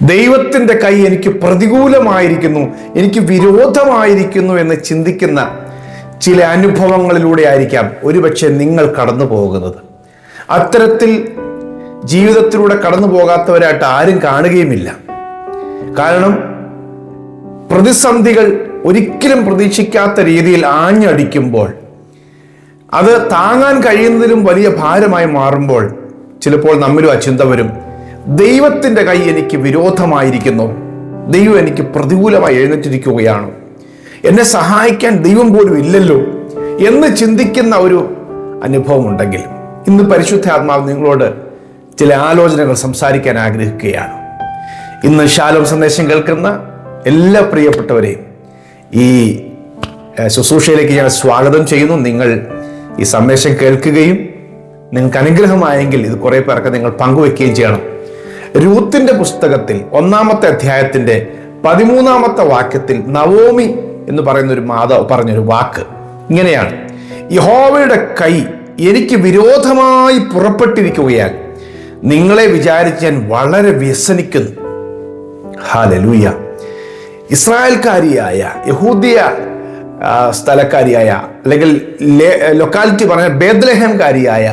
ദൈവത്തിൻ്റെ കൈ എനിക്ക് പ്രതികൂലമായിരിക്കുന്നു, എനിക്ക് വിരോധമായിരിക്കുന്നു എന്ന് ചിന്തിക്കുന്ന ചില അനുഭവങ്ങളിലൂടെ ആയിരിക്കാം ഒരുപക്ഷെ നിങ്ങൾ കടന്നു പോകുന്നത്. അത്തരത്തിൽ ജീവിതത്തിലൂടെ കടന്നു പോകാത്തവരായിട്ട് ആരും കാണുകയുമില്ല. കാരണം പ്രതിസന്ധികൾ ഒരിക്കലും പ്രതീക്ഷിക്കാത്ത രീതിയിൽ ആഞ്ഞടിക്കുമ്പോൾ, അത് താങ്ങാൻ കഴിയുന്നതിലും വലിയ ഭാരമായി മാറുമ്പോൾ ചിലപ്പോൾ നമ്മിലും ആ ചിന്ത വരും, ദൈവത്തിൻ്റെ കൈ എനിക്ക് വിരോധമായിരിക്കുന്നു, ദൈവം എനിക്ക് പ്രതികൂലമായി എഴുന്നേറ്റിരിക്കുകയാണ്, എന്നെ സഹായിക്കാൻ ദൈവം പോലും ഇല്ലല്ലോ എന്ന് ചിന്തിക്കുന്ന ഒരു അനുഭവം ഉണ്ടെങ്കിൽ ഇന്ന് പരിശുദ്ധാത്മാവ് നിങ്ങളോട് ചില ആലോചനകൾ സംസാരിക്കാൻ ആഗ്രഹിക്കുകയാണ്. ഇന്ന് ശാലോം സന്ദേശം കേൾക്കുന്ന എല്ലാ പ്രിയപ്പെട്ടവരെയും ഈ ശുശ്രൂഷയിലേക്ക് ഞാൻ സ്വാഗതം ചെയ്യുന്നു. നിങ്ങൾ ഈ സന്ദേശം കേൾക്കുകയും നിങ്ങൾക്ക് അനുഗ്രഹമായെങ്കിൽ ഇത് കുറേ പേർക്ക് നിങ്ങൾ പങ്കുവെക്കുകയും ചെയ്യണം. രൂത്തിന്റെ പുസ്തകത്തിൽ 1-ാമത്തെ അധ്യായത്തിന്റെ 13-ാമത്തെ വാക്യത്തിൽ നവോമി എന്ന് പറയുന്ന ഒരു മാതാവ് പറഞ്ഞൊരു വാക്ക് ഇങ്ങനെയാണ്: യഹോവയുടെ കൈ എനിക്ക് വിരോധമായി പുറപ്പെട്ടിരിക്കുകയാൽ നിങ്ങളെ വിചാരിച്ച് ഞാൻ വളരെ വ്യസനിക്കുന്നു. ഹല്ലേലൂയ. ഇസ്രായേൽക്കാരിയായ യഹൂദിയ സ്ഥലക്കാരിയായ അല്ലെങ്കിൽ ലൊക്കാലിറ്റി പറഞ്ഞ ബേത്ലഹേംകാരിയായ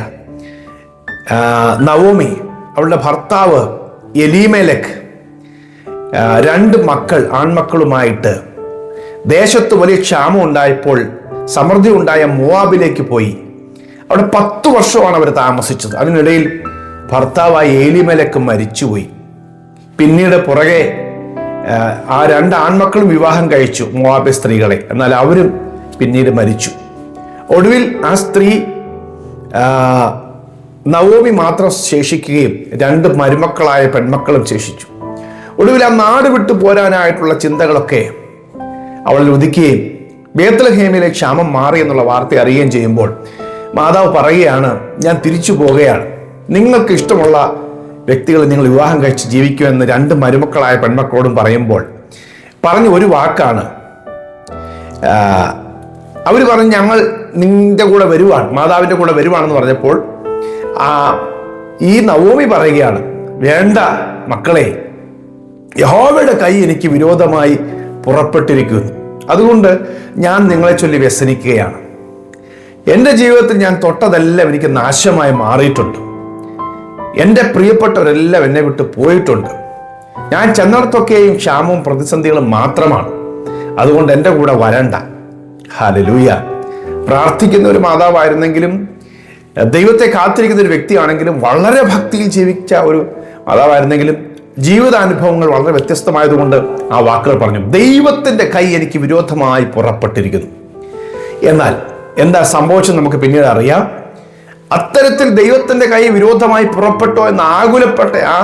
നവോമി, അവളുടെ ഭർത്താവ് എലീമേലെക്ക് 2 മക്കൾ ആൺമക്കളുമായിട്ട് ദേശത്ത് വലിയ ക്ഷാമം ഉണ്ടായപ്പോൾ സമൃദ്ധി ഉണ്ടായ മോവാബിലേക്ക് പോയി. അവിടെ 10 വർഷമാണ് അവർ താമസിച്ചത്. അതിനിടയിൽ ഭർത്താവായ എലീമേലെക്ക് മരിച്ചുപോയി. പിന്നീട് പുറകെ ആ 2 ആൺമക്കളും വിവാഹം കഴിച്ചു മോവാബ് സ്ത്രീകളെ. എന്നാൽ അവരും പിന്നീട് മരിച്ചു. ഒടുവിൽ ആ സ്ത്രീ നവോമി മാത്രം ശേഷിക്കുകയും 2 മരുമക്കളായ പെൺമക്കളും ശേഷിച്ചു. ഒടുവിൽ ആ നാട് വിട്ടു പോരാനായിട്ടുള്ള ചിന്തകളൊക്കെ അവളിൽ ഉദിക്കുകയും ബേത്ലഹേമിലെ ക്ഷാമം മാറി എന്നുള്ള വാർത്ത അറിയുകയും ചെയ്യുമ്പോൾ മാതാവ് പറയുകയാണ്, ഞാൻ തിരിച്ചു പോകുകയാണ്, നിങ്ങൾക്ക് ഇഷ്ടമുള്ള വ്യക്തികളെ നിങ്ങൾ വിവാഹം കഴിച്ച് ജീവിക്കുമെന്ന് 2 മരുമക്കളായ പെൺമക്കളോടും പറയുമ്പോൾ പറഞ്ഞ ഒരു വാക്കാണ്, അവർ പറഞ്ഞു ഞങ്ങൾ നിന്റെ കൂടെ വരുവാണ്, മാതാവിൻ്റെ കൂടെ വരുവാണെന്ന് പറഞ്ഞപ്പോൾ ഈ നവോമി പറയുകയാണ്, വേണ്ട മക്കളെ, യഹോവയുടെ കൈ എനിക്ക് വിരോധമായി പുറപ്പെട്ടിരിക്കുന്നു, അതുകൊണ്ട് ഞാൻ നിങ്ങളെ ചൊല്ലി വ്യസനിക്കുകയാണ്. എൻ്റെ ജീവിതത്തിൽ ഞാൻ തൊട്ടതെല്ലാം എനിക്ക് നാശമായി മാറിയിട്ടുണ്ട്. എൻ്റെ പ്രിയപ്പെട്ടവരെല്ലാം എന്നെ വിട്ട് പോയിട്ടുണ്ട്. ഞാൻ ചെന്നിടത്തൊക്കെയും ക്ഷാമവും പ്രതിസന്ധികളും മാത്രമാണ്. അതുകൊണ്ട് എൻ്റെ കൂടെ വരണ്ട. ഹല്ലേലൂയ. പ്രാർത്ഥിക്കുന്ന ഒരു മാതാവായിരുന്നെങ്കിലും ദൈവത്തെ കാത്തിരിക്കുന്ന ഒരു വ്യക്തിയാണെങ്കിലും വളരെ ഭക്തിയിൽ ജീവിച്ച ഒരു മാതാവായിരുന്നെങ്കിലും ജീവിതാനുഭവങ്ങൾ വളരെ വ്യത്യസ്തമായതുകൊണ്ട് ആ വാക്കുകൾ പറഞ്ഞു, ദൈവത്തിൻ്റെ കൈ എനിക്ക് വിരോധമായി പുറപ്പെട്ടിരിക്കുന്നു. എന്നാൽ എന്താ സംഭവിച്ചത് നമുക്ക് പിന്നീട് അറിയാം. അത്തരത്തിൽ ദൈവത്തിൻ്റെ കൈ വിരോധമായി പുറപ്പെട്ടോ എന്ന് ആകുലപ്പെട്ട ആ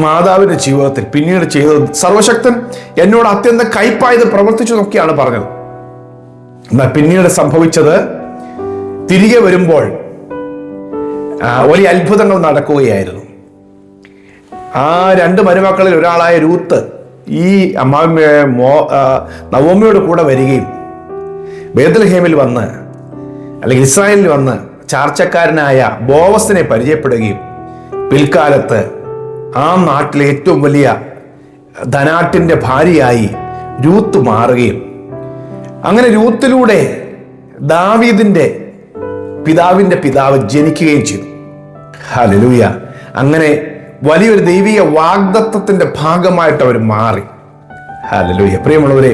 മാതാവിൻ്റെ ജീവിതത്തിൽ പിന്നീട് ചെയ്തത്, സർവശക്തൻ എന്നോട് അത്യന്തം കൈപ്പായത് പ്രവർത്തിച്ചു എന്നൊക്കെയാണ് പറഞ്ഞത്. എന്നാൽ പിന്നീട് സംഭവിച്ചത്, തിരികെ വരുമ്പോൾ വലിയ അത്ഭുതങ്ങൾ നടക്കുകയായിരുന്നു. ആ 2 മരുമക്കളിൽ ഒരാളായ രൂത്ത് ഈ നവോമിയോട് കൂടെ വരികയും ബേത്ലഹേമിൽ വന്ന് അല്ലെങ്കിൽ ഇസ്രായേലിൽ വന്ന് ചാർച്ചക്കാരനായ ബോവസിനെ പരിചയപ്പെടുകയും പിൽക്കാലത്ത് ആ നാട്ടിലെ ഏറ്റവും വലിയ ധനാട്ടിൻ്റെ ഭാര്യയായി രൂത്ത് മാറുകയും അങ്ങനെ രൂത്തിലൂടെ ദാവീദിൻ്റെ പിതാവിൻ്റെ പിതാവ് ജനിക്കുകയും ചെയ്തു. ഹല്ലേലൂയ. അങ്ങനെ വലിയൊരു ദൈവിക വാഗ്ദത്തത്തിൻ്റെ ഭാഗമായിട്ട് അവർ മാറി. ഹല്ലേലൂയ. പ്രിയമുള്ളവരെ,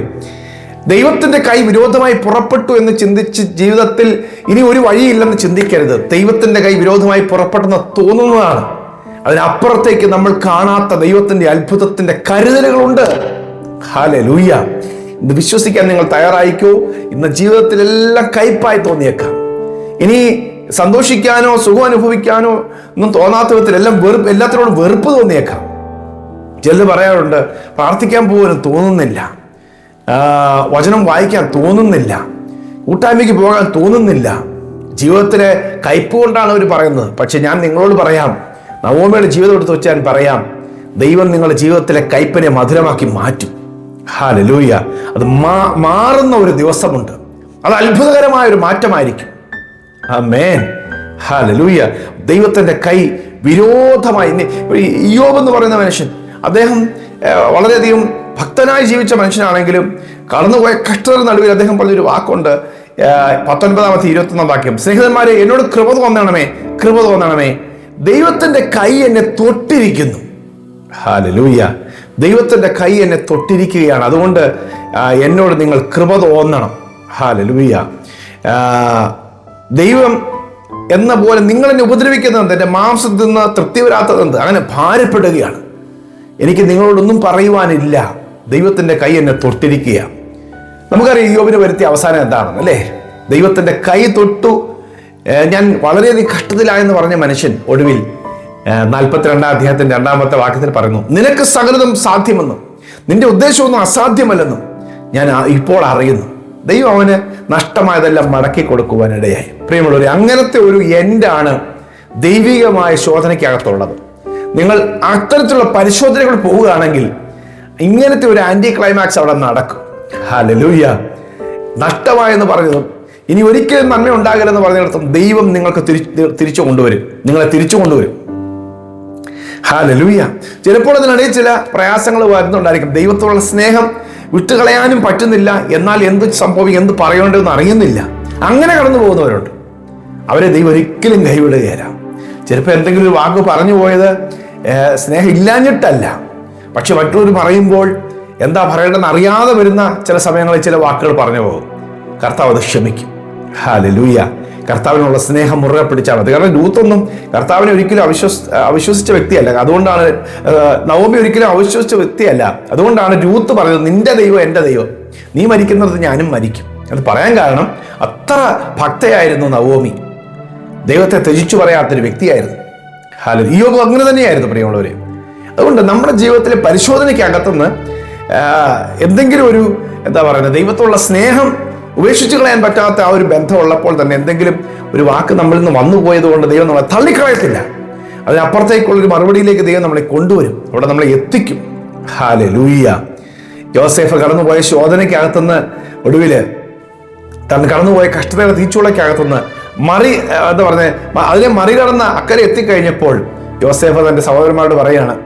ദൈവത്തിൻ്റെ കൈ വിരോധമായി പുറപ്പെട്ടു എന്ന് ചിന്തിച്ച് ജീവിതത്തിൽ ഇനി ഒരു വഴിയില്ലെന്ന് ചിന്തിക്കരുത്. ദൈവത്തിൻ്റെ കൈ വിരോധമായി പുറപ്പെട്ടെന്ന് തോന്നുന്നതാണ്. അതിനപ്പുറത്തേക്ക് നമ്മൾ കാണാത്ത ദൈവത്തിൻ്റെ അത്ഭുതത്തിൻ്റെ കരുതലുകളുണ്ട്. ഹല്ലേലൂയ. ഇത് വിശ്വസിക്കാൻ നിങ്ങൾ തയ്യാറായിക്കോ? ഇന്ന് ജീവിതത്തിലെല്ലാം കയ്പായി തോന്നിയേക്കാം. ഇനി സന്തോഷിക്കാനോ സുഖം അനുഭവിക്കാനോ ഒന്നും തോന്നാത്ത വിധത്തിൽ എല്ലാത്തിനോടും വെറുപ്പ് തോന്നിയേക്കാം. ചിലർ പറയാറുണ്ട്, പ്രാർത്ഥിക്കാൻ പോകാനും തോന്നുന്നില്ല, വചനം വായിക്കാൻ തോന്നുന്നില്ല, കൂട്ടായ്മയ്ക്ക് പോകാൻ തോന്നുന്നില്ല. ജീവിതത്തിലെ കയ്പ് കൊണ്ടാണ് അവർ പറയുന്നത്. പക്ഷെ ഞാൻ നിങ്ങളോട് പറയാം, നവോമിയുടെ ജീവിതം എടുത്ത് വെച്ച് ഞാൻ പറയാം, ദൈവം നിങ്ങളുടെ ജീവിതത്തിലെ കയ്പിനെ മധുരമാക്കി മാറ്റും. ഹല്ലേലൂയ. അത് മാറുന്ന ഒരു ദിവസമുണ്ട്. അത് അത്ഭുതകരമായ ഒരു മാറ്റമായിരിക്കും. ആമേൻ. ഹല്ലേലൂയ. ദൈവത്തിൻ്റെ കൈ വിരോധമായി, ഇയ്യോബ് എന്ന് പറയുന്ന മനുഷ്യൻ അദ്ദേഹം വളരെയധികം ഭക്തനായി ജീവിച്ച മനുഷ്യനാണെങ്കിലും കടന്നുപോയ കഷ്ടതയുടെ നടുവിൽ അദ്ദേഹം പറഞ്ഞൊരു വാക്കുണ്ട്. 19 21 വാക്യം, സ്നേഹിതന്മാരെ, എന്നോട് കൃപ തോന്നണമേ, ദൈവത്തിന്റെ കൈ എന്നെ തൊട്ടിരിക്കുന്നു. ഹല്ലേലൂയ. ദൈവത്തിന്റെ കൈ എന്നെ തൊട്ടിരിക്കുകയാണ്. അതുകൊണ്ട് എന്നോട് നിങ്ങൾ കൃപ തോന്നണം. ഹല്ലേലൂയ. ദൈവം എന്ന പോലെ നിങ്ങളെന്നെ ഉപദ്രവിക്കുന്നത് എൻ്റെ മാംസത്തിൽ നിന്ന് തൃപ്തി വരാത്തതെന്ത്? അങ്ങനെ ഭാരപ്പെടുകയാണ്. എനിക്ക് നിങ്ങളോടൊന്നും പറയുവാനില്ല, ദൈവത്തിന്റെ കൈ എന്നെ തൊട്ടിരിക്കുക. നമുക്കറിയാം യോബിന് വരുത്തിയ അവസാനം എന്താണെന്ന് അല്ലേ? ദൈവത്തിന്റെ കൈ തൊട്ടു, ഞാൻ വളരെയധികം കഷ്ടത്തിലായെന്ന് പറഞ്ഞ മനുഷ്യൻ ഒടുവിൽ 42 അധ്യായത്തിന്റെ 2 വാക്യത്തിൽ പറയുന്നു, നിനക്ക് സകലതും സാധ്യമെന്നും നിന്റെ ഉദ്ദേശമൊന്നും അസാധ്യമല്ലെന്നും ഞാൻ ഇപ്പോൾ അറിയുന്നു. ദൈവം അവന് നഷ്ടമായതെല്ലാം മടക്കി കൊടുക്കുവാനിടയായി. പ്രിയമുള്ളവരെ, അങ്ങനത്തെ ഒരു എൻഡാണ് ദൈവികമായ ശോധനയ്ക്കകത്തുള്ളത്. നിങ്ങൾ അത്തരത്തിലുള്ള പരിശോധനകൾ പോവുകയാണെങ്കിൽ ഇങ്ങനത്തെ ഒരു ആന്റി ക്ലൈമാക്സ് അവിടെ നടക്കും. ഹല്ലേലൂയ. നഷ്ടമായെന്ന് പറഞ്ഞതും ഇനി ഒരിക്കലും നന്മ ഉണ്ടാകില്ലെന്ന് പറഞ്ഞിടത്തും ദൈവം നിങ്ങൾക്ക് തിരിച്ചു കൊണ്ടുവരും, നിങ്ങളെ തിരിച്ചു കൊണ്ടുവരും. ഹല്ലേലൂയ. ചിലപ്പോൾ അതിനിടയിൽ ചില പ്രയാസങ്ങൾ വരുന്നുണ്ടായിരിക്കും. ദൈവത്തോടുള്ള സ്നേഹം വിട്ടുകളയാനും പറ്റുന്നില്ല, എന്നാൽ എന്ത് സംഭവിക്കും, എന്ത് പറയേണ്ടതെന്ന് അറിയുന്നില്ല. അങ്ങനെ കടന്നു പോകുന്നവരുണ്ട്. അവരെ ദൈവം ഒരിക്കലും കൈവിടുകയില്ല. ചിലപ്പോൾ എന്തെങ്കിലും ഒരു വാക്ക് പറഞ്ഞു പോയത് സ്നേഹം ഇല്ലാഞ്ഞിട്ടല്ല, പക്ഷെ മറ്റൊരു പറയുമ്പോൾ എന്താ പറയേണ്ടതെന്ന് അറിയാതെ വരുന്ന ചില സമയങ്ങളിൽ ചില വാക്കുകൾ പറഞ്ഞു പോകും. കർത്താവ് അത് ക്ഷമിക്കും. ഹല്ലേലൂയ. കർത്താവിനുള്ള സ്നേഹം മുറുകെ പിടിച്ചാൽ മതി. കാരണം രൂത്തൊന്നും കർത്താവിനെ ഒരിക്കലും അവിശ്വസിച്ച വ്യക്തിയല്ല. അതുകൊണ്ടാണ് നവോമി ഒരിക്കലും അവിശ്വസിച്ച വ്യക്തിയല്ല. അതുകൊണ്ടാണ് രൂത്ത് പറഞ്ഞത്, നിന്റെ ദൈവം എൻ്റെ ദൈവം, നീ മരിക്കുന്നത് ഞാനും മരിക്കും. അത് പറയാൻ കാരണം അത്ര ഭക്തയായിരുന്നു നവോമി. ദൈവത്തെ ത്യജിച്ചു പറയാത്തൊരു വ്യക്തിയായിരുന്നു. ഹല്ലേലൂയ. യോബ് അങ്ങനെ തന്നെയായിരുന്നു പ്രിയമുള്ളവരെ. അതുകൊണ്ട് നമ്മുടെ ജീവിതത്തിലെ പരിശോധനയ്ക്കകത്തുനിന്ന് എന്തെങ്കിലും ഒരു എന്താ പറയുന്നത്, ദൈവത്തോടുള്ള സ്നേഹം ഉപേക്ഷിച്ച് കളയാൻ പറ്റാത്ത ആ ഒരു ബന്ധം ഉള്ളപ്പോൾ തന്നെ എന്തെങ്കിലും ഒരു വാക്ക് നമ്മളിൽ നിന്ന് വന്നു പോയത് കൊണ്ട് ദൈവം നമ്മളെ തള്ളിക്കളയത്തില്ല. അതിനപ്പുറത്തേക്കുള്ളൊരു മറുപടിയിലേക്ക് ദൈവം നമ്മളെ കൊണ്ടുവരും, അവിടെ നമ്മളെ എത്തിക്കും. ഹല്ലേലൂയ. യോസേഫ് കടന്നുപോയ ശോധനയ്ക്കകത്തുനിന്ന് ഒടുവില് താൻ കടന്നുപോയ കഷ്ടതയുടെ തീച്ചുളയ്ക്കകത്തുനിന്ന് എന്താ പറഞ്ഞത്, അതിനെ മറികടന്ന് അക്കരെ എത്തിക്കഴിഞ്ഞപ്പോൾ യോസേഫ് തന്റെ സഹോദരന്മാരോട് പറയാണ്,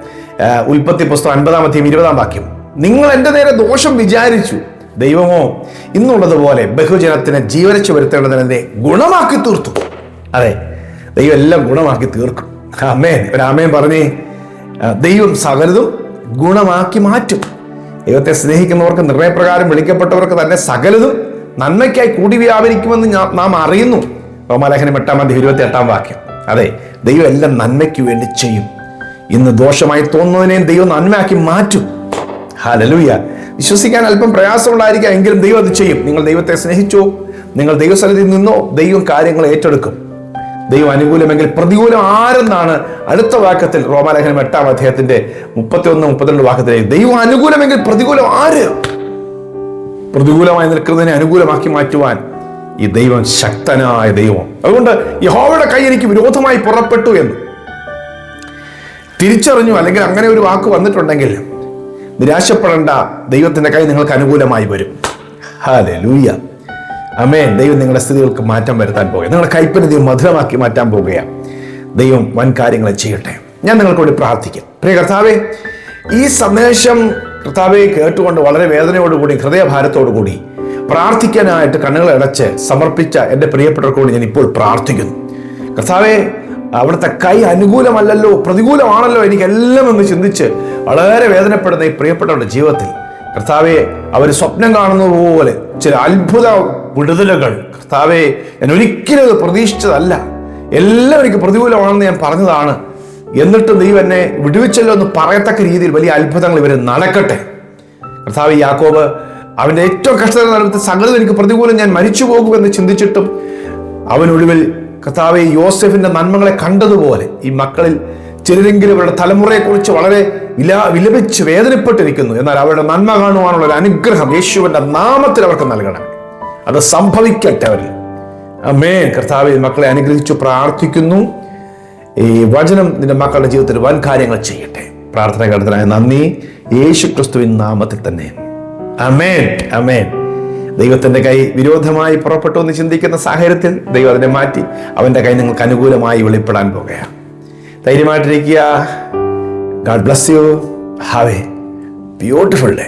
ഉൽപ്പത്തി പുസ്തകം 50 അധ്യായം 20 വാക്യം, നിങ്ങൾ എൻ്റെ നേരെ ദോഷം വിചാരിച്ചു, ദൈവമോ ഇന്നുള്ളതുപോലെ ബഹുജനത്തിന് ജീവരക്ഷ വരുത്തേണ്ടതിനെ ഗുണമാക്കി തീർത്തു. അതെ, ദൈവം എല്ലാം ഗുണമാക്കി തീർക്കും. ആമേൻ. ഒരു ആമേൻ പറഞ്ഞേ. ദൈവം സകലതും ഗുണമാക്കി മാറ്റും. ദൈവത്തെ സ്നേഹിക്കുന്നവർക്ക്, നിർണയപ്രകാരം വിളിക്കപ്പെട്ടവർക്ക് തന്നെ സകലതും നന്മയ്ക്കായി കൂടി വ്യാപരിക്കുമെന്ന് നാം അറിയുന്നു. റോമാലേഖനം 8 അധ്യായം 28 വാക്യം. അതെ, ദൈവം എല്ലാം നന്മയ്ക്ക് വേണ്ടി ചെയ്യും. ഇന്ന് ദോഷമായി തോന്നുന്നതിനെയും ദൈവം നന്മയാക്കി മാറ്റും. ഹല്ലേലൂയ. വിശ്വസിക്കാൻ അല്പം പ്രയാസമുള്ളായിരിക്കാം, എങ്കിലും ദൈവം അത് ചെയ്യും. നിങ്ങൾ ദൈവത്തെ സ്നേഹിച്ചോ, നിങ്ങൾ ദൈവസ്ഥലത്തിൽ നിന്നോ, ദൈവം കാര്യങ്ങൾ ഏറ്റെടുക്കും. ദൈവം അനുകൂലമെങ്കിൽ പ്രതികൂലം ആരെന്നാണ് അടുത്ത വാക്യത്തിൽ റോമാലേഖനം 8 അധ്യായത്തിന്റെ 31, 32 വാക്യത്തിലേക്ക്. ദൈവം അനുകൂലമെങ്കിൽ പ്രതികൂലം ആര്? പ്രതികൂലമായി നിൽക്കുന്നതിനെ അനുകൂലമാക്കി മാറ്റുവാൻ ഈ ദൈവം ശക്തനായ ദൈവം. അതുകൊണ്ട് യഹോവയുടെ കൈ എനിക്ക് വിരോധമായി പുറപ്പെട്ടു എന്ന് തിരിച്ചറിഞ്ഞു, അല്ലെങ്കിൽ അങ്ങനെ ഒരു വാക്ക് വന്നിട്ടുണ്ടെങ്കിൽ നിരാശപ്പെടേണ്ട. ദൈവത്തിന്റെ കൈ നിങ്ങൾക്ക് അനുകൂലമായി വരും. ഹല്ലേലൂയ. ആമേൻ. ദൈവം നിങ്ങളുടെ സ്ഥിതികൾക്ക് മാറ്റം വരുത്താൻ പോകുക, നിങ്ങളുടെ കൈപ്പിനെ ദൈവം മധുരമാക്കി മാറ്റാൻ പോകുകയാണ്. ദൈവം വൻ കാര്യങ്ങൾ ചെയ്യട്ടെ. ഞാൻ നിങ്ങൾക്ക് വേണ്ടി പ്രാർത്ഥിക്കാം. പ്രിയ കർത്താവേ, ഈ സന്ദേശം കർത്താവെ കേട്ടുകൊണ്ട് വളരെ വേദനയോടുകൂടി, ഹൃദയഭാരത്തോടുകൂടി പ്രാർത്ഥിക്കാനായിട്ട് കണ്ണുകൾ അടച്ച് സമർപ്പിച്ച എൻ്റെ പ്രിയപ്പെട്ടവർക്ക് കൂടി ഞാൻ ഇപ്പോൾ പ്രാർത്ഥിക്കുന്നു. കർത്താവെ, അവിടുത്തെ കൈ അനുകൂലമല്ലല്ലോ, പ്രതികൂലമാണല്ലോ എനിക്കെല്ലാം എന്ന് ചിന്തിച്ച് വളരെ വേദനപ്പെടുന്ന ഈ പ്രിയപ്പെട്ടവരുടെ ജീവിതത്തിൽ കർത്താവെ, അവർ സ്വപ്നം കാണുന്നത് പോലെ ചില അത്ഭുത വിടുതലുകൾ കർത്താവെ, ഞാൻ ഒരിക്കലും അത് പ്രതീക്ഷിച്ചതല്ല, എല്ലാം എനിക്ക് പ്രതികൂലമാണെന്ന് ഞാൻ പറഞ്ഞതാണ്, എന്നിട്ടും ദൈവം എന്നെ വിടുവിച്ചല്ലോ എന്ന് പറയത്തക്ക രീതിയിൽ വലിയ അത്ഭുതങ്ങൾ ഇവർ നടക്കട്ടെ. കർത്താവ്, യാക്കോബ് അവൻ്റെ ഏറ്റവും കഷ്ടത നടത്തി സകലം എനിക്ക് പ്രതികൂലം, ഞാൻ മരിച്ചു പോകുമെന്ന് ചിന്തിച്ചിട്ടും അവനൊടുവിൽ കർത്താവെ യോസേഫിന്റെ നന്മകളെ കണ്ടതുപോലെ ഈ മക്കളിൽ ചിലരെങ്കിലും അവരുടെ തലമുറയെക്കുറിച്ച് വളരെ വിലപിച്ച് വേദനപ്പെട്ടിരിക്കുന്നു. എന്നാൽ അവരുടെ നന്മ കാണുവാനുള്ള ഒരു അനുഗ്രഹം യേശുവിന്റെ നാമത്തിൽ അവർക്ക് നൽകണം. അത് സംഭവിക്കട്ടെ അവരിൽ. ആമേൻ. കർത്താവെ, മക്കളെ അനുഗ്രഹിച്ചു പ്രാർത്ഥിക്കുന്നു. ഈ വചനം നിന്റെ മക്കളുടെ ജീവിതത്തിൽ വൻ കാര്യങ്ങൾ ചെയ്യട്ടെ. പ്രാർത്ഥന കേട്ടതിനായി നന്ദി, യേശു ക്രിസ്തുവിൻ നാമത്തിൽ തന്നെ. ആമേൻ. ആമേൻ. ദൈവത്തിന്റെ കൈ വിരോധമായി പുറപ്പെട്ടു എന്ന് ചിന്തിക്കുന്ന സാഹചര്യത്തിൽ ദൈവം അതിനെ മാറ്റി അവന്റെ കൈ നിങ്ങൾക്ക് അനുകൂലമായി വെളിപ്പെടാൻ പോകുകയാണ്. ധൈര്യമായിട്ടിരിക്കുക. God bless you. Have a beautiful day.